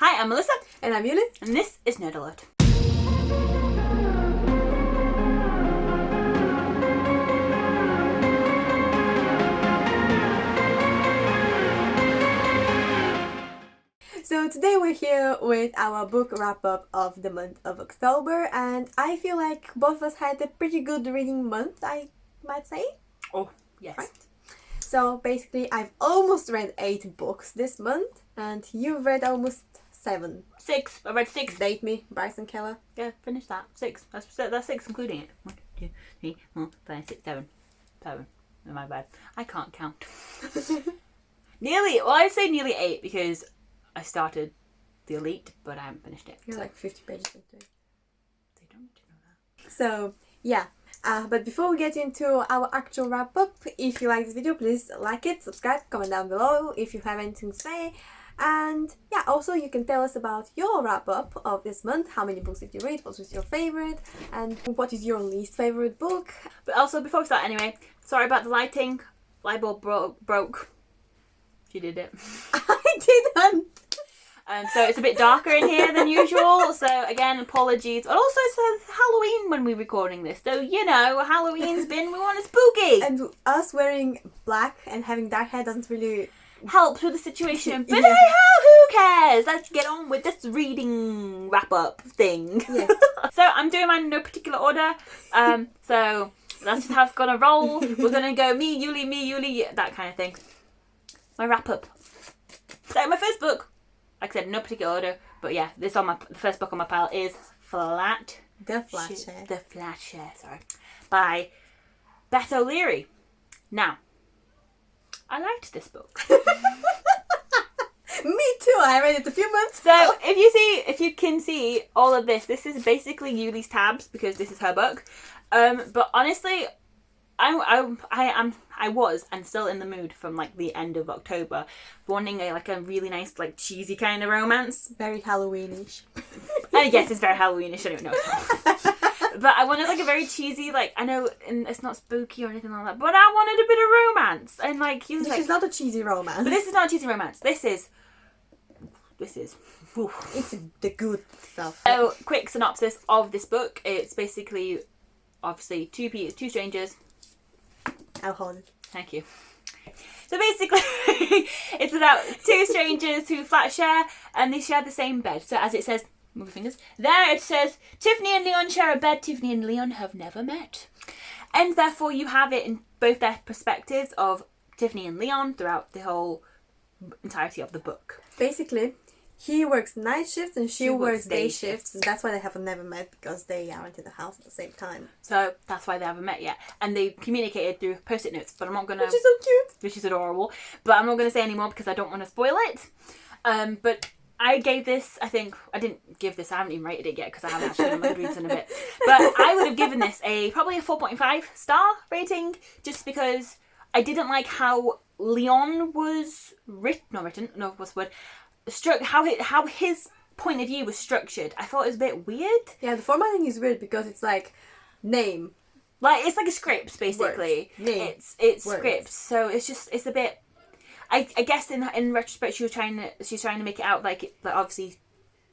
Hi, I'm Melissa. And I'm Yuli. And this is Nerd Alert. So today we're here with our book wrap-up of the month of October, and I feel like both of us had a pretty good reading month, I might say. Oh, yes. Right? So basically I've almost read 8 books this month, and you've read almost 7. 6. I read 6. Date me, Bryson Keller. Yeah, finish that. 6. That's 6 including it. 1, 2, 3, 4, 5, 6, 7. 7. Oh, my bad. I can't count. I'd say nearly 8 because I started The Elite, but I haven't finished it. You're like 50 pages into it. They don't need to know that. So, yeah. But before we get into our actual wrap-up, if you like this video, please like it, subscribe, comment down below if you have anything to say. And yeah, also you can tell us about your wrap-up of this month. How many books did you read? What was your favorite? And what is your least favorite book? But also, before we start anyway, sorry about the lighting. Light bulb broke. She did it. I didn't! So it's a bit darker in here than usual, so again, apologies. But also it's Halloween when we're recording this, so you know, Halloween's been, we want it spooky. And us wearing black and having dark hair doesn't really help with the situation, but Yeah. anyhow, who cares? Let's get on with this reading wrap-up thing. Yeah. So I'm doing mine in no particular order, so that's just how it's gonna roll. We're gonna go me, Yuli, that kind of thing. My wrap-up. So my first book, like I said, no particular order, but yeah, the first book on my pile is The Flatshare. The Flatshare, sorry, by Beth O'Leary. Now, I liked this book. Me too, I read it a few months So ago. if you can see all of this is basically Yuli's tabs because this is her book. But honestly, I was and still in the mood from like the end of October, wanting a really nice like cheesy kind of romance. Very Halloweenish. Yes, it's very Halloweenish. I don't know. But I wanted like a very cheesy, like, I know it's not spooky or anything like that, but I wanted a bit of romance. And like, he was This is not a cheesy romance. But this is not a cheesy romance. This is. Oof. It's the good stuff. So, quick synopsis of this book. It's basically, obviously, two strangers. I'll hold it. Thank you. So basically, it's about 2 strangers who flat share, and they share the same bed. So as it says, move your fingers, there it says, Tiffany and Leon share a bed. Tiffany and Leon have never met. And therefore you have it in both their perspectives of Tiffany and Leon throughout the whole entirety of the book. Basically, he works night shifts and she works day shifts. shifts. That's why they have never met, because they aren't in the house at the same time. So that's why they haven't met yet. And they communicated through post-it notes, but I'm not going to... Which is so cute. Which is adorable. But I'm not going to say any more because I don't want to spoil it. But I gave this, I haven't even rated it yet because I haven't actually done my Goodreads in a bit. But I would have given this probably a 4.5 star rating just because I didn't like how Leon was how his point of view was structured. I thought it was a bit weird. Yeah, the formatting is weird because it's like name. Like, it's like a script, basically. Words. Name. It's Words. script. So it's a bit... I guess in retrospect she's trying to make it out like obviously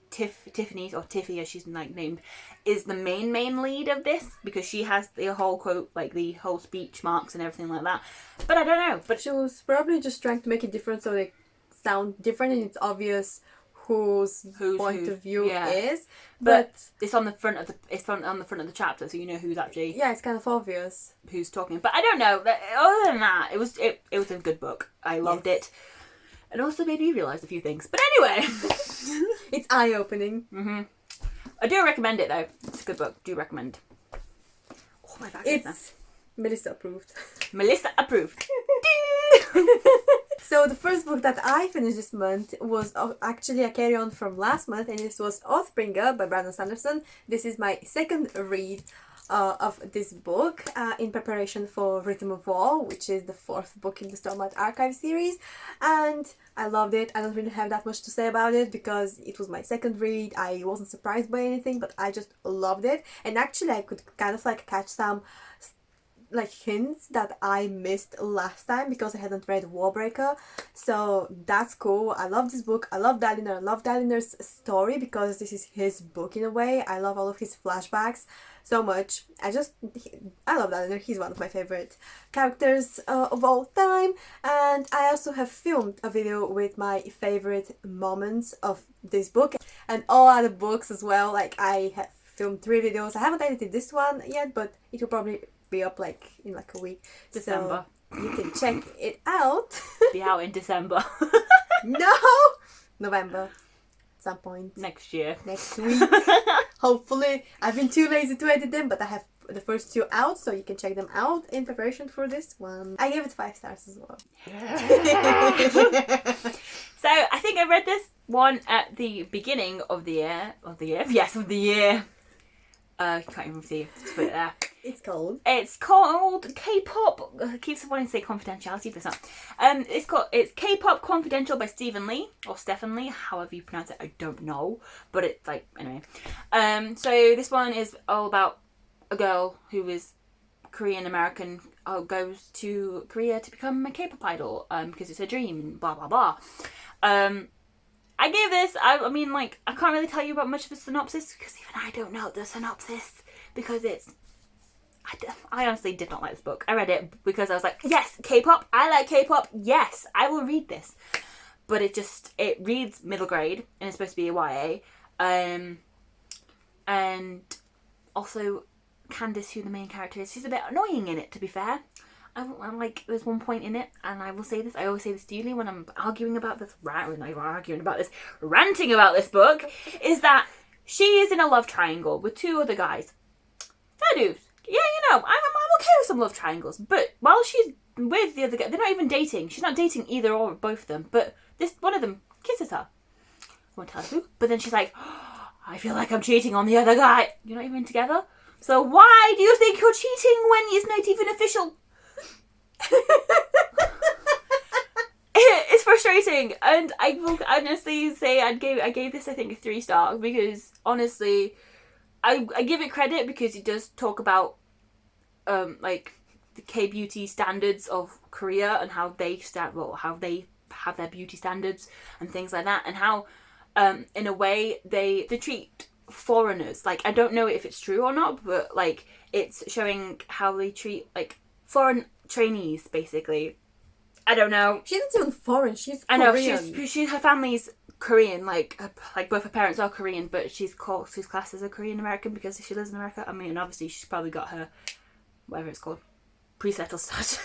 Tiffany, or Tiffy as she's like named, is the main lead of this because she has the whole quote, like the whole speech marks and everything like that. But I don't know. But She was probably just trying to make it different so they sound different and it's obvious whose point of view is. But it's on the front of the chapter, so you know who's actually yeah, it's kind of obvious who's talking. But I don't know. Other than that, it was a good book. I loved it. It also made me realise a few things. But anyway, it's eye-opening. Mm-hmm. I do recommend it though. It's a good book. Do recommend. Oh my god! It's Melissa approved. Melissa approved. So the first book that I finished this month was actually a carry-on from last month, and this was Oathbringer by Brandon Sanderson. This is my second read of this book in preparation for Rhythm of War, which is the 4th book in the Stormlight Archive series, and I loved it. I don't really have that much to say about it because it was my second read. I wasn't surprised by anything, but I just loved it, and actually I could kind of like catch some like hints that I missed last time because I hadn't read Warbreaker. So that's cool. I love this book. I love Dalinar. I love Dalinar's story because this is his book in a way. I love all of his flashbacks so much. I love Dalinar. He's one of my favorite characters of all time. And I also have filmed a video with my favorite moments of this book and all other books as well. Like I have filmed 3 videos. I haven't edited this one yet, but it will probably be up like in like a week. December. So you can check it out. Be out in December. No! November. At some point. Next year. Next week. Hopefully. I've been too lazy to edit them, but I have the first 2 out, so you can check them out in preparation for this one. I gave it 5 stars as well. So I think I read this one at the beginning of the year. Yes, of the year. I can't even see. Just put it there. It's called K-pop. I keep wanting to say confidentiality, but it's not. It's K-pop Confidential by Stephen Lee or Stephen Lee, however you pronounce it. I don't know, but it's like anyway. So this one is all about a girl who is Korean American, goes to Korea to become a K-pop idol because it's a dream and blah blah blah. I gave this, I mean, like, I can't really tell you about much of the synopsis because even I don't know the synopsis because I honestly did not like this book. I read it because I was like, yes, K-pop, I like K-pop, yes, I will read this. But it reads middle grade and it's supposed to be a YA. And also Candace, who the main character is, she's a bit annoying in it, to be fair. I'm like, there's one point in it, and I will say this, I always say this to Yuli when I'm ranting about this book, is that she is in a love triangle with 2 other guys. Fair dues. Yeah, I'm okay with some love triangles, but while she's with the other guy, they're not even dating. She's not dating either or both of them, but one of them kisses her. I won't tell who, but then she's like, oh, I feel like I'm cheating on the other guy. You're not even together? So why do you think you're cheating when it's not even official? It's frustrating, and I will honestly say I gave this I think a 3 stars because honestly I give it credit because it does talk about like the K-beauty standards of Korea and how they have their beauty standards and things like that, and how in a way they treat foreigners, like, I don't know if it's true or not, but like it's showing how they treat like foreign trainees, basically. I don't know. She's not even foreign. She's Korean. I know her family's Korean. Like both her parents are Korean, but she's classed as a Korean American because she lives in America. I mean, obviously she's probably got her whatever it's called, pre-settled status.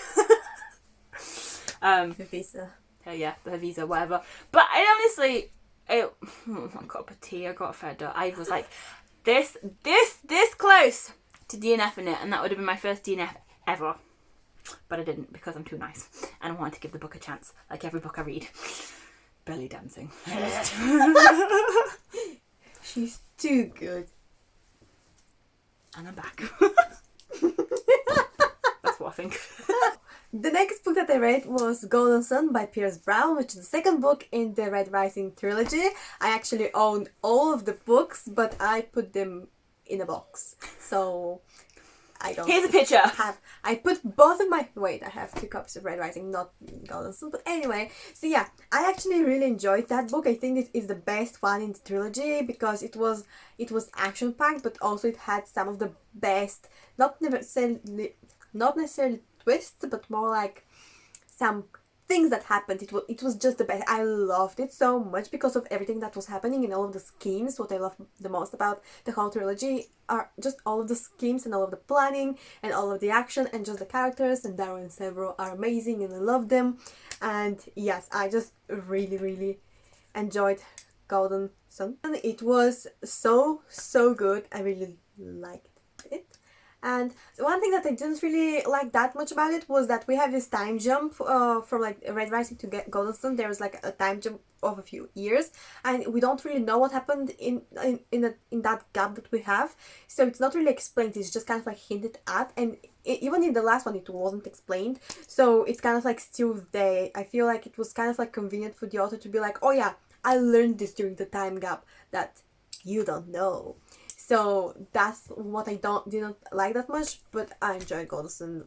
Her visa. Her visa, whatever. But I honestly, I got up a tea. I got fed up. I was like, this close to DNFing it, and that would have been my first DNF ever. But I didn't because I'm too nice and I wanted to give the book a chance, like every book I read. Belly dancing. She's too good. And I'm back. That's what I think. The next book that I read was Golden Sun by Pierce Brown, which is the second book in the Red Rising trilogy. I actually own all of the books, but I put them in a box. So I don't. Here's a picture. I put both of my. Wait, I have 2 copies of Red Rising, not Golden Sun. But anyway, so yeah, I actually really enjoyed that book. I think it is the best one in the trilogy because it was action packed, but also it had some of the best, not necessarily twists, but more like some things that happened. It was just the best. I loved it so much because of everything that was happening in all of the schemes. What I love the most about the whole trilogy are just all of the schemes and all of the planning and all of the action and just the characters, and Darrow and Severo are amazing and I love them. And yes, I just really, really enjoyed Golden Sun. And it was so good. I really liked it. And one thing that I didn't really like that much about it was that we have this time jump from like Red Rising to Golden Sun. There was like a time jump of a few years, and we don't really know what happened in that gap that we have. So it's not really explained. It's just kind of like hinted at, and even in the last one, it wasn't explained. So it's kind of like still there. I feel like it was kind of like convenient for the author to be like, oh yeah, I learned this during the time gap that you don't know. So that's what I didn't like that much, but I enjoyed Golden Sun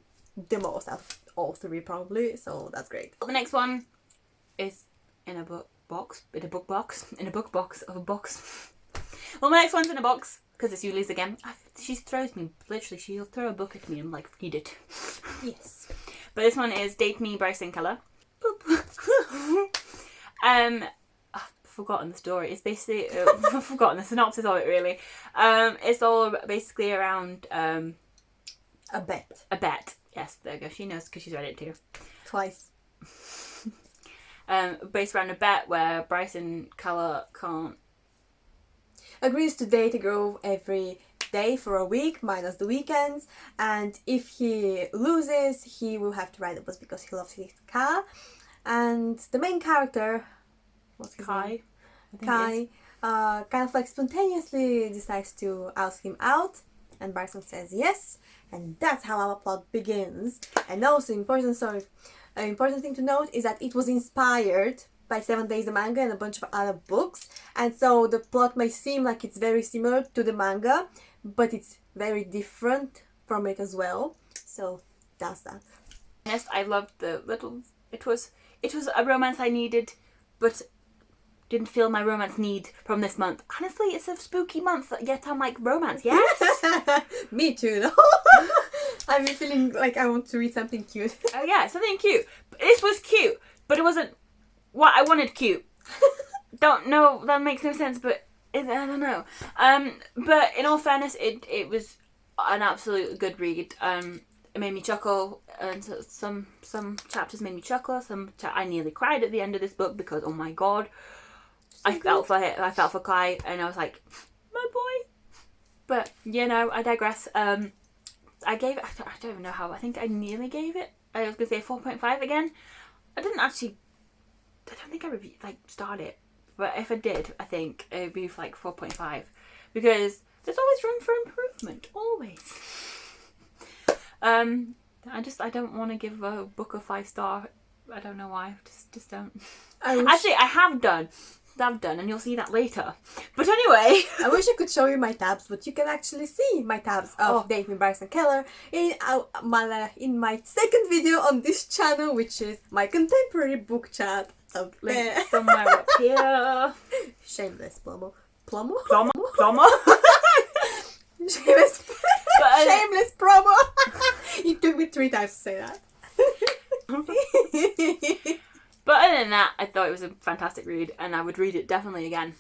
the most out of all three probably, so that's great. The next one is in a book box of a box. Well, my next one's in a box because it's Yuli's again. She throws me, literally, she'll throw a book at me and I'm like, need it. Yes. But this one is Date Me, Bryson Keller. I've forgotten the story. It's basically, I've forgotten the synopsis of it really. It's all basically around A bet. a bet. Yes, there you go. She knows because she's read it too. Twice. Based around a bet where Bryson Keller can't. Agrees to date a girl every day for a week, minus the weekends, and if he loses, he will have to ride the bus because he loves his car. And the main character, what's his name? Kai, kind of like spontaneously decides to ask him out, and Bryson says yes, and that's how our plot begins. And also important thing to note is that it was inspired by 7 Days the manga and a bunch of other books, and so the plot may seem like it's very similar to the manga, but it's very different from it as well. So that's that. Yes, I loved the little. It was a romance I needed, but didn't feel my romance need from this month. Honestly, it's a spooky month, yet I'm like, romance, yes. Me too, though. I've been feeling like I want to read something cute. Oh yeah, something cute. This was cute, but it wasn't what I wanted cute. Don't know, that makes no sense, but I don't know. But in all fairness, it was an absolute good read. It made me chuckle, and some chapters made me chuckle. I nearly cried at the end of this book because, oh my god, I felt for Kai, and I was like, my boy. But I digress. I gave it. I don't even know how. I think I nearly gave it. I was gonna say 4.5 again. I don't think I started it, but if I did, I think it would be like 4.5 because there's always room for improvement. Always. I don't want to give a book a 5-star. I don't know why. Just don't. Actually, I have done, and you'll see that later. But anyway, I wish I could show you my tabs, but you can actually see my tabs of Date Me Bryson Keller in my second video on this channel, which is my contemporary book chat up there. Link somewhere up here. Shameless Plomo. Shameless promo. It took me 3 times to say that. But other than that, I thought it was a fantastic read, and I would read it definitely again.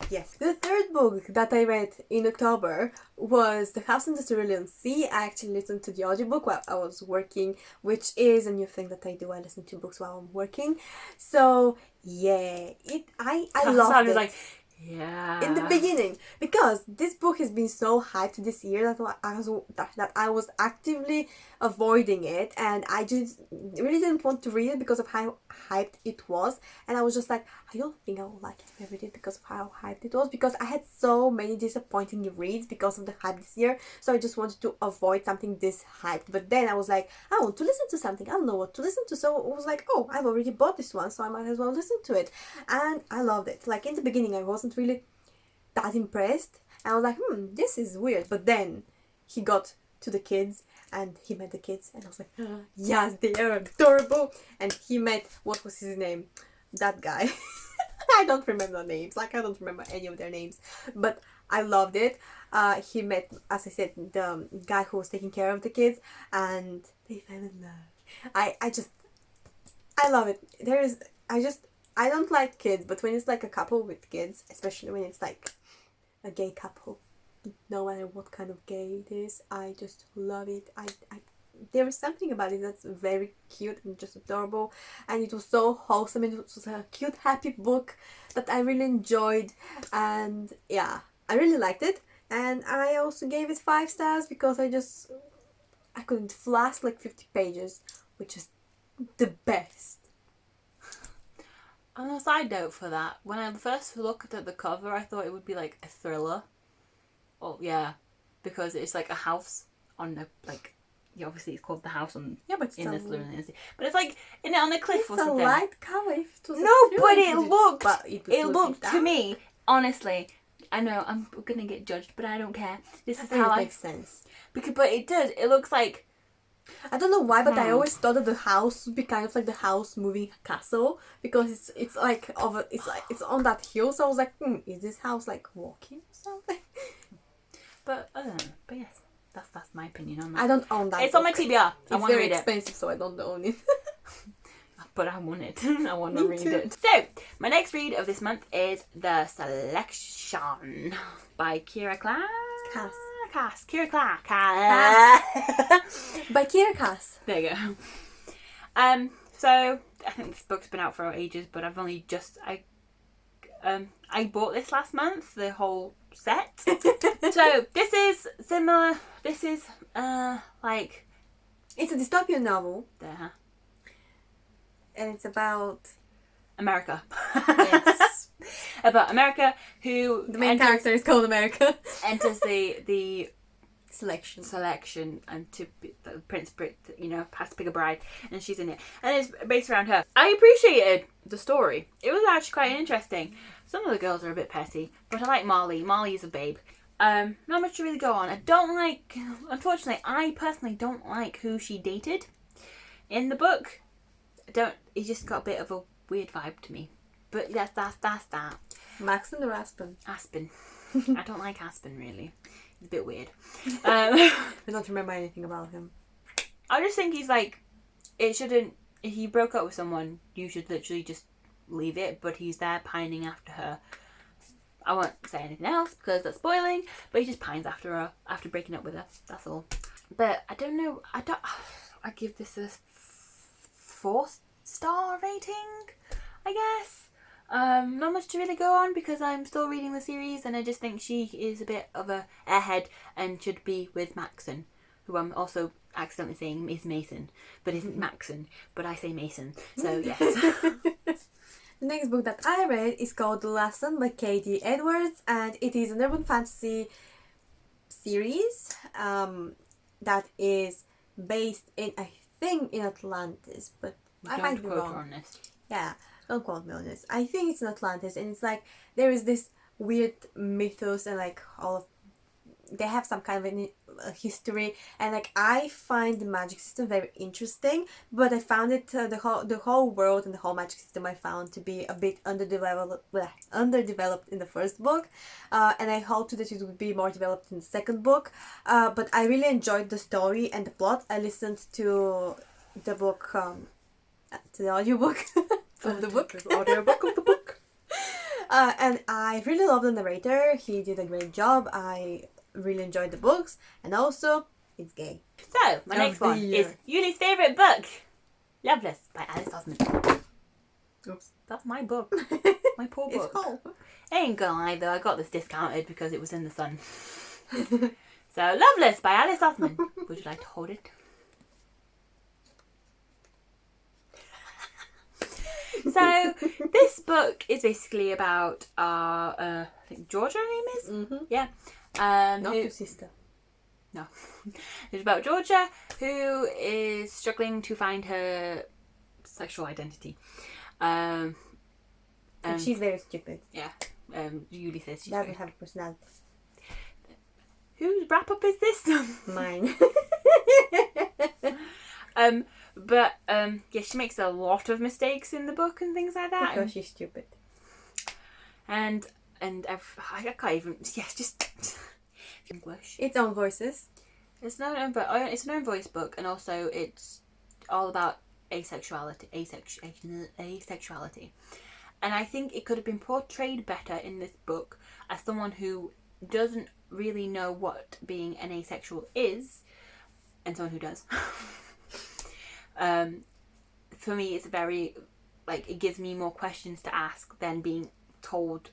Yes. The third book that I read in October was The House in the Cerulean Sea. I actually listened to the audiobook while I was working, which is a new thing that I do. I listen to books while I'm working. So yeah, I loved it. Yeah. In the beginning, because this book has been so hyped this year that I was actively avoiding it, and I just really didn't want to read it because of how hyped it was, and I was just like, I don't think I will like it if I read it because of how hyped it was, because I had so many disappointing reads because of the hype this year, so I just wanted to avoid something this hyped. But then I was like, I want to listen to something, I don't know what to listen to, so I was like, oh, I've already bought this one, so I might as well listen to it, and I loved it. Like, in the beginning I wasn't really that impressed, and I was like, this is weird, but then he got to the kids and he met the kids, and I was like, yes, they are adorable. And he met, what was his name, that guy. I don't remember names, I don't remember any of their names, but I loved it. He met, as I said, the guy who was taking care of the kids, and they fell in love. I love it. I don't like kids, but when it's like a couple with kids, especially when it's like a gay couple, no matter what kind of gay it is, I just love it. There is something about it that's very cute and just adorable, and it was so wholesome, and it was a cute, happy book that I really enjoyed, and yeah, I really liked it. And I also gave it 5 stars because I couldn't flash like 50 pages, which is the best. On a side note for that, when I first looked at the cover, I thought it would be like a thriller. Oh yeah, because it's like a house on a obviously it's called The House on but it's in this Cerulean Sea, but it's like on a cliff or something. It's a light cover. If it was it looked to me, honestly. I know I'm gonna get judged, but I don't care. This is how makes sense. But it does. It looks like I don't know why, but I always thought that the house would be kind of like the house moving castle because it's like it's on that hill. So I was like, is this house like walking or something? But I don't know. But yes, that's my opinion on that. I don't own that. It's book. on my TBR. I want to read It's very expensive, so I don't own it. But I want it. I want to read it. So, my next read of this month is The Selection by Kira Cass. Kira Cass. By Kira Cass. There you go. So I think this book's been out for ages, but I've only just I bought this last month, the whole set. So this is similar. This is like it's a dystopian novel. There. And it's about America. Yes. About America, who the main character is called America. Enters the selection and to be, the Prince Brit, has to pick a bride, and she's in it, and it's based around her. I appreciated the story. It was actually quite interesting. Some of the girls are a bit petty, but I like Molly. Molly is a babe. Not much to really go on. Unfortunately, I personally don't like who she dated in the book. He just got a bit of a weird vibe to me. But that's that. Maxon or Aspen? Aspen. I don't like Aspen, really. He's a bit weird. I don't remember anything about him. I just think he's like, if you broke up with someone, you should literally just leave it, but he's there pining after her. I won't say anything else because that's spoiling, but he just pines after her, after breaking up with her. That's all. But I don't know, I give this a 4-star rating, I guess. Not much to really go on because I'm still reading the series, and I just think she is a bit of a airhead and should be with Maxon, who I'm also accidentally saying is Mason, but isn't Maxon, but I say Mason, so yes. The next book that I read is called The Lesson by Katie Edwards, and it is an urban fantasy series that is based in, I think, in Atlantis, but I might be wrong. On this. Yeah, don't quote me on this. I think it's in Atlantis, and it's like there is this weird mythos and like they have some kind of a history, and like I find the magic system very interesting, but I found it the whole world and the whole magic system I found to be a bit underdeveloped in the first book, and I hoped that it would be more developed in the second book, but I really enjoyed the story and the plot. I listened to the book, to the audiobook of the book. Audiobook of the book. And I really love the narrator. He did a great job. I really enjoyed the books, and also it's gay. So my next one is Yuli's favourite book, Loveless by Alice Osmond. Oops, that's my book. My poor book. It's cool. I ain't gonna lie though, I got this discounted because it was in the sun. So Loveless by Alice Osmond. Would you like to hold it? So this book is basically about I think Georgia her name is? Mm-hmm. Yeah. Not your sister. No. It's about Georgia, who is struggling to find her sexual identity. And she's very stupid. Yeah. Yuli says she doesn't have a personality. Whose wrap up is this? Mine. But yeah, she makes a lot of mistakes in the book and things like that. Because she's stupid. And I can't even. Yes, just English. Its own voices. It's an own voice book, and also it's all about asexuality. And I think it could have been portrayed better in this book as someone who doesn't really know what being an asexual is, and someone who does. For me, it's very it gives me more questions to ask than being told,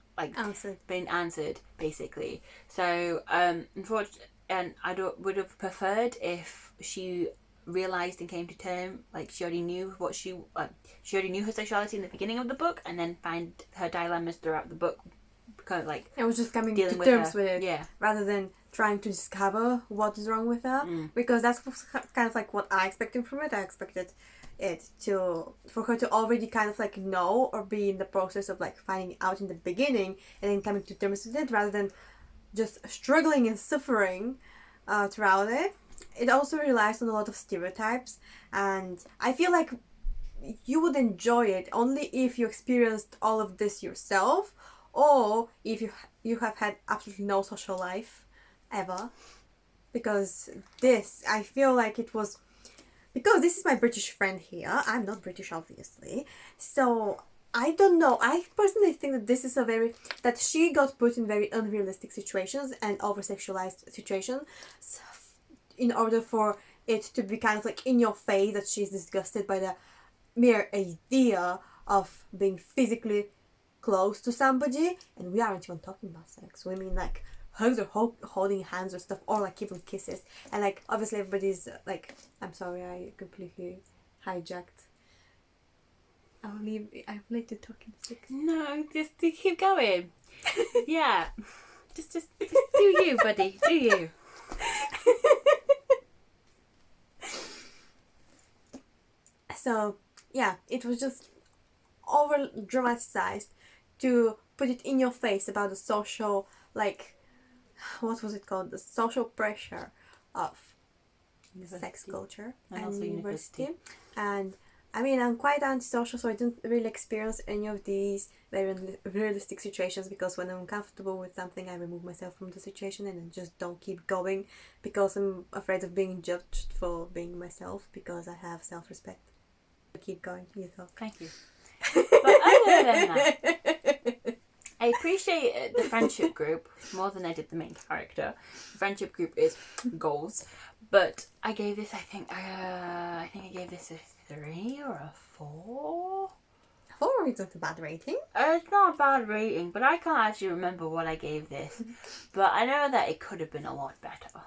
being answered basically. So unfortunately, and would have preferred if she realized and came to terms, she already knew she already knew her sexuality in the beginning of the book, and then find her dilemmas throughout the book, kind of it was just coming to terms with it, yeah, rather than trying to discover what is wrong with her, because that's kind of what I expected from it. I expected it for her to already kind of know or be in the process of finding out in the beginning and then coming to terms with it, rather than just struggling and suffering throughout it. it also relies on a lot of stereotypes, and I feel like you would enjoy it only if you experienced all of this yourself, or if you have had absolutely no social life ever. Because this, I feel like it was, because this is my British friend here. I'm not British, obviously, so I don't know. I personally think that this is that she got put in very unrealistic situations and over-sexualized situations in order for it to be kind of like in your face that she's disgusted by the mere idea of being physically close to somebody. And we aren't even talking about sex. We mean like hugs or holding hands or stuff, or like even kisses. And like obviously everybody's like, I'm sorry, I completely hijacked. I'll let you talk in a second. No, just keep going. Yeah. Just do you, buddy. Do you. So, yeah, it was just over dramatized to put it in your face about the social, like, what was it called? The social pressure of sex culture and also university. And I mean, I'm quite antisocial, so I didn't really experience any of these very realistic situations, because when I'm uncomfortable with something, I remove myself from the situation and I just don't keep going, because I'm afraid of being judged for being myself, because I have self-respect. Keep going, you talk. Thank you. But other than that, I appreciate the friendship group more than I did the main character. The friendship group is goals, but I gave this, I think I gave this a 3 or a 4. 4 is not a bad rating. It's not a bad rating, but I can't actually remember what I gave this. But I know that it could have been a lot better.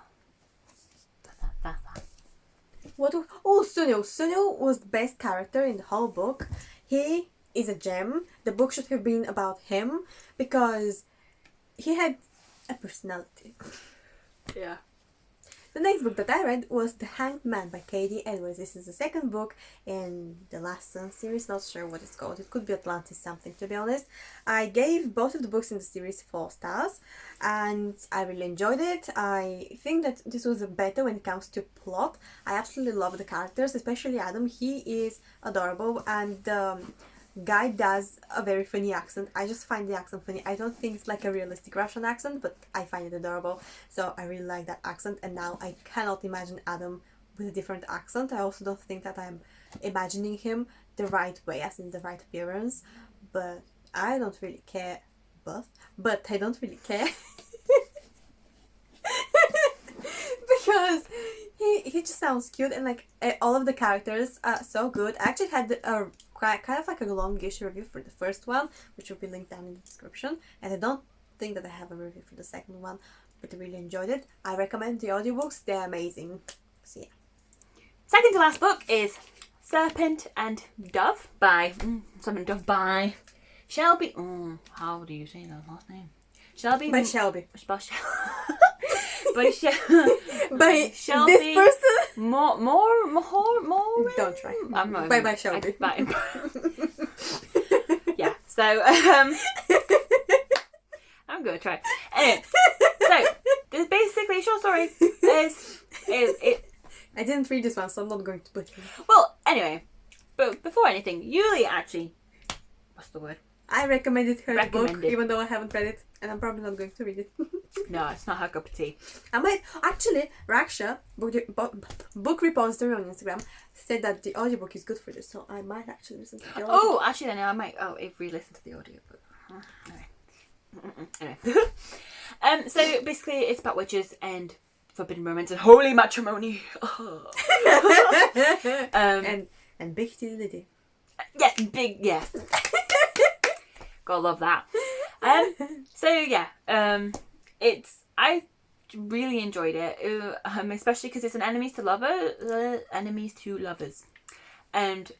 But that's that. Sunil was the best character in the whole book. He is a gem. The book should have been about him, because he had a personality. Yeah. The next book that I read was The Hanged Man by Katie Edwards. This is the second book in the Last Sun series. Not sure what it's called. It could be Atlantis something, to be honest. I gave both of the books in the series 4 stars, and I really enjoyed it. I think that this was better when it comes to plot. I absolutely love the characters, especially Adam. He is adorable, and guy does a very funny accent. I just find the accent funny. I don't think it's like a realistic Russian accent, but I find it adorable. So I really like that accent, and now I cannot imagine Adam with a different accent. I also don't think that I'm imagining him the right way, as in the right appearance. But I don't really care. But I don't really care. Because he just sounds cute, and like all of the characters are so good. I actually had a kind of like a longish review for the first one, which will be linked down in the description, and I don't think that I have a review for the second one, but I really enjoyed it. I recommend the audiobooks, they're amazing. So yeah. Second to last book is Serpent and Dove by Serpent and Dove by Shelby. How do you say that last name? Shelby. By Shelby. By Shelby. This person. More. Don't try. I'm not. By Shelby. Yeah. So I'm gonna try. Anyway, so this basically short story is it. I didn't read this one, so I'm not going to put it. Well, anyway, but before anything, Yuli actually. What's the word? I recommended her the book, even though I haven't read it, and I'm probably not going to read it. No, it's not her cup of tea. I might actually. Raksha, book repository on Instagram, said that the audiobook is good for this, so I might actually listen to the audiobook. Oh, actually, no, I might. Oh, if we listen to the audiobook. Anyway. So basically, it's about witches and forbidden romance and holy matrimony. And big titty. Yes, big yes. Gotta love that. So yeah, I really enjoyed it, especially because it's an enemies to lovers, and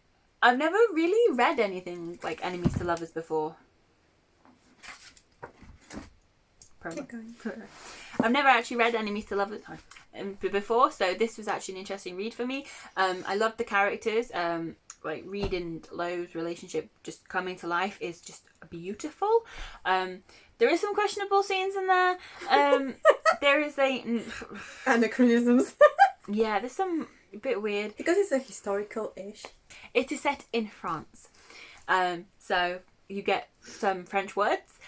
I've never really read anything like enemies to lovers before. Keep going. I've never actually read enemies to lovers before, so this was actually an interesting read for me. I loved the characters. Like Reed and Lo's relationship just coming to life is just beautiful. There is some questionable scenes in there. There is anachronisms. Yeah, there's some a bit weird. Because it's a historical-ish. It is set in France. So you get some French words.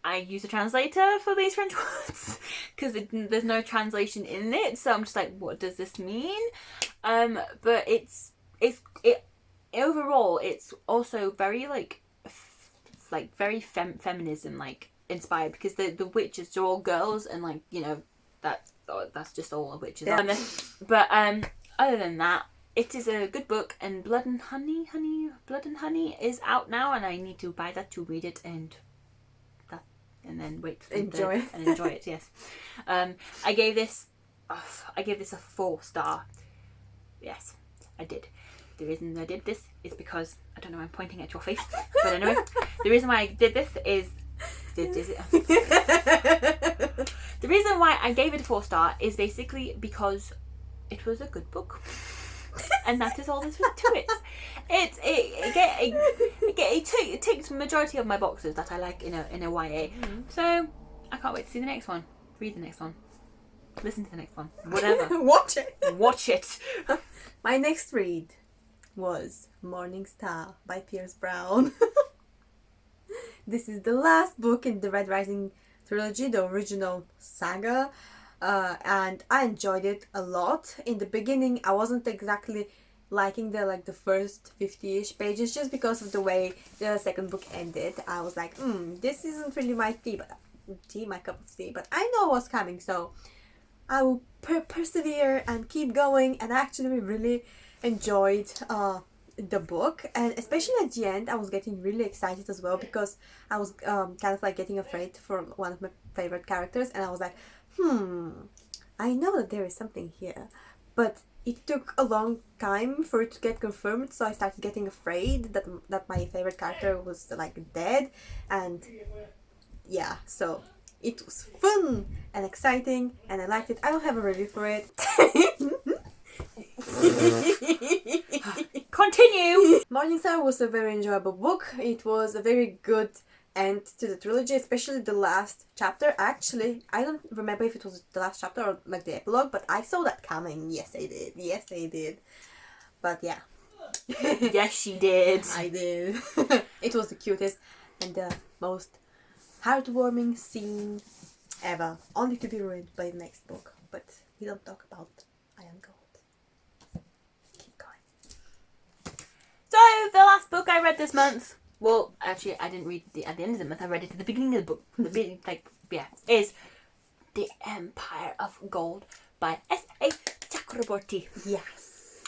I use a translator for these French words because there's no translation in it. So I'm just like, what does this mean? But it's overall, it's also very like very feminism like inspired, because the witches are all girls, and like, you know, that's just all witches. Yeah. But other than that, it is a good book, and Blood and Honey is out now, and I need to buy that to read it and then wait for enjoy it. Yes. I gave this a 4-star. Yes, I did. The reason I did this is because I don't know, I'm pointing at your face, but anyway, the reason why I did this is the reason why I gave it a 4-star is basically because it was a good book. And that is all there is to it. It ticks the majority of my boxes that I like in a YA. So I can't wait to see the next one. Read the next one. Listen to the next one. Whatever. Watch it. My next read was Morning Star by Pierce Brown. This is the last book in the Red Rising trilogy, the original saga. And I enjoyed it a lot. In the beginning, I wasn't exactly liking the first 50-ish pages, just because of the way the second book ended. I was like, this isn't really my my cup of tea, but I know what's coming, so I will persevere and keep going. And I actually really enjoyed the book, and especially at the end, I was getting really excited as well, because I was kind of like getting afraid for one of my favorite characters, and I was like, I know that there is something here, but it took a long time for it to get confirmed, so I started getting afraid that my favorite character was like dead. And yeah, so it was fun and exciting, and I liked it. I don't have a review for it. Continue. Morningstar was a very enjoyable book. It was a very good end to the trilogy, especially the last chapter. Actually, I don't remember if it was the last chapter or like the epilogue, but I saw that coming. Yes, I did. But yeah. Yes, she did. I did. It was the cutest and the most heartwarming scene ever. Only to be ruined by the next book. But we don't talk about Iron Gold. Keep going. So, the last book I read this month, well, actually, I didn't read it at the end of the month. I read it at the beginning of the book. Is The Empire of Gold by S.A. Chakraborty. Yes.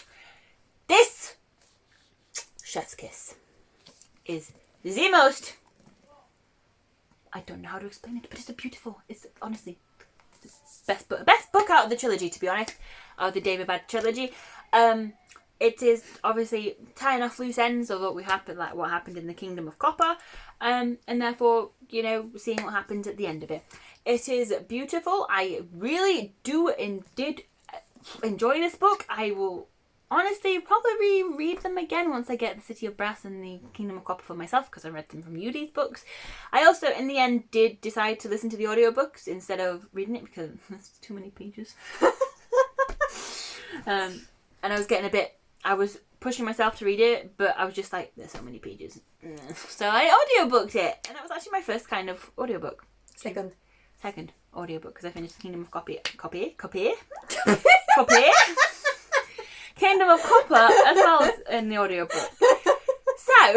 This chef's kiss is the most... I don't know how to explain it, but it's honestly the best book out of the trilogy, to be honest, of the David Bad trilogy. It is obviously tying off loose ends of what happened in the Kingdom of Copper, and therefore, you know, seeing what happened at the end of it. It is beautiful. I really did enjoy this book. I will honestly probably read them again once I get the City of Brass and the Kingdom of Copper for myself, because I read them from Yuli's books. I also, in the end, did decide to listen to the audiobooks instead of reading it, because there's too many pages. And I was pushing myself to read it, but I was just like, there's so many pages. So I audiobooked it, and that was actually my first kind of audiobook. Second audiobook, because I finished the Kingdom of Copper. Kingdom of Copper as well as in the audiobook. So,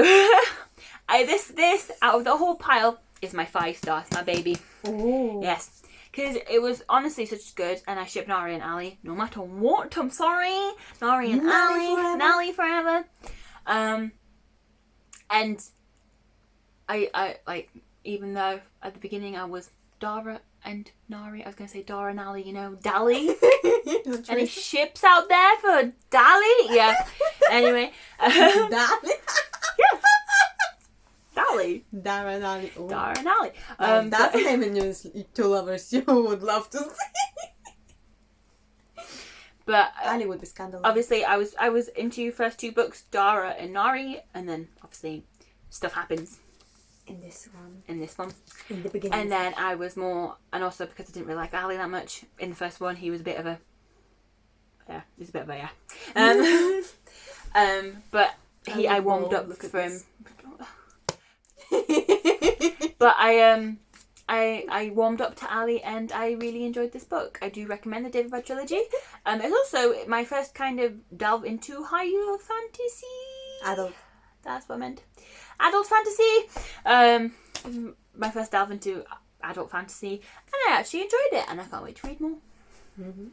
this out of the whole pile is my 5-star. It's my baby. Ooh. Yes. Because it was honestly such good, and I ship Nari and Ali no matter what. I'm sorry. Nari and Ali forever. And I like, even though at the beginning I was Dara and Nari, I was going to say Dara and Ali, you know, Dali. Any ships out there for Dali? Yeah. Anyway. Dali? Yeah. Dali. Dara and Ali. Ooh. Dara and Ali. That's a name in your two lovers you would love to see. But Ali would be scandalous. Obviously, I was into first 2 books, Dara and Nari, and then obviously stuff happens. In this one. In the beginning. And then I was more, and also because I didn't really like Ali that much, in the first one he was a bit of a Yeah, it's a bit of a but I warmed up from. But I warmed up to Ali and I really enjoyed this book. I do recommend the David Bad trilogy. It's also my first kind of delve into higher fantasy. Adult. That's what I meant. Adult fantasy. My first delve into adult fantasy, and I actually enjoyed it, and I can't wait to read more. Mm-hmm.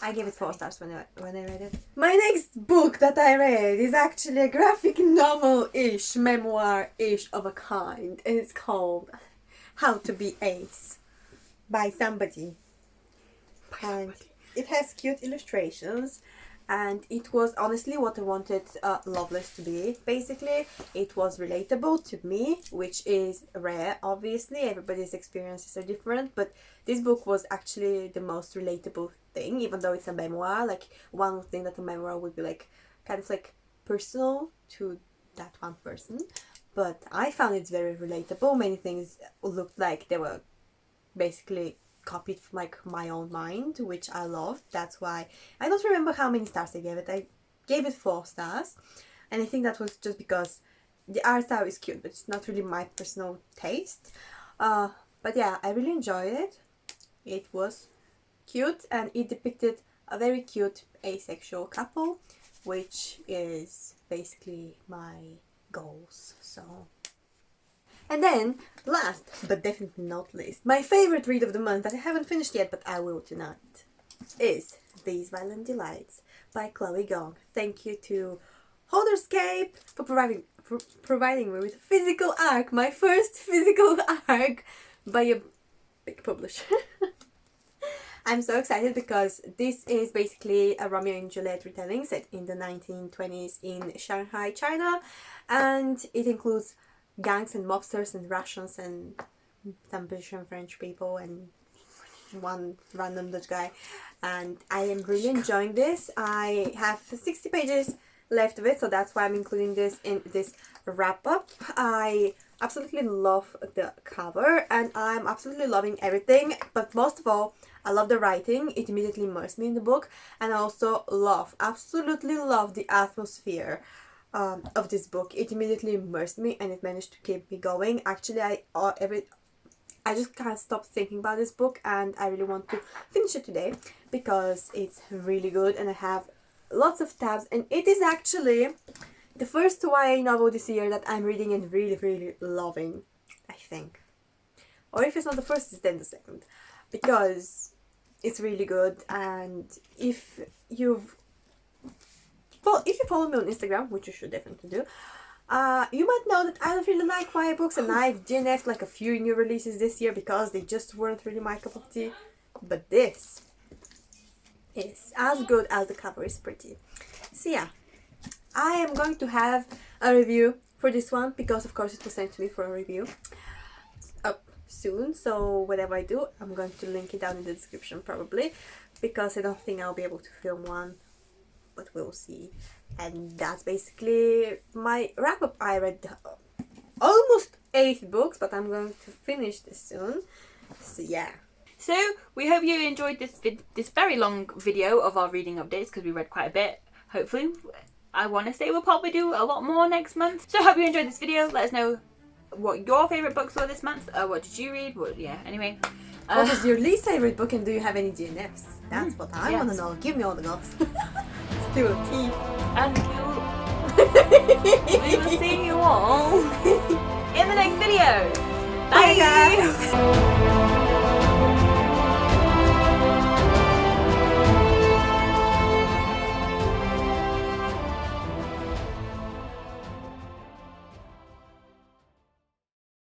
I gave it 4 stars when I read it. My next book that I read is actually a graphic novel-ish, memoir-ish of a kind, and it's called How to Be Ace by somebody. And it has cute illustrations, and it was honestly what I wanted Loveless to be. Basically, it was relatable to me, which is rare, obviously. Everybody's experiences are different, but this book was actually the most relatable thing, even though it's a memoir. Like, one would think that a memoir would be like kind of like personal to that one person, but I found it very relatable. Many things looked like they were basically copied from like my own mind, which I loved. That's why I don't remember how many stars I gave it. I gave it 4 stars, and I think that was just because the art style is cute, but it's not really my personal taste. But yeah, I really enjoyed it. It was cute, and it depicted a very cute asexual couple, which is basically my goals. So, and then last but definitely not least, my favorite read of the month that I haven't finished yet, but I will tonight, is These Violent Delights by Chloe Gong. Thank you to Holderscape for providing me with a physical ARC, my first physical ARC by a big publisher. I'm so excited because this is basically a Romeo and Juliet retelling set in the 1920s in Shanghai, China, and it includes gangs and mobsters and Russians and some British and French people and one random Dutch guy, and I am really enjoying this. I have 60 pages left of it, so that's why I'm including this in this wrap-up. I absolutely love the cover and I'm absolutely loving everything, but most of all, I love the writing. It immediately immersed me in the book, and I also absolutely love the atmosphere of this book. It immediately immersed me and it managed to keep me going. Actually, I just can't stop thinking about this book, and I really want to finish it today because it's really good and I have lots of tabs, and it is actually the first YA novel this year that I'm reading and really, really loving, I think. Or if it's not the first, it's then the second, because it's really good. And if you follow me on Instagram, which you should definitely do, you might know that I don't really like YA books, and I've DNF'd like a few new releases this year because they just weren't really my cup of tea. But this is as good as the cover is pretty. So yeah, I am going to have a review for this one because of course it was sent to me for a review up soon. So whatever I do, I'm going to link it down in the description probably, because I don't think I'll be able to film one, but we'll see. And that's basically my wrap up. I read almost 8 books, but I'm going to finish this soon. So yeah. So we hope you enjoyed this very long video of our reading updates, because we read quite a bit. Hopefully, I want to say we'll probably do a lot more next month. So I hope you enjoyed this video. Let us know what your favourite books were this month. What did you read? Anyway. What was your least favourite book, and do you have any DNFs? That's what I want to know. Give me all the goss. Still a tea. And we will see you all in the next video. Bye guys!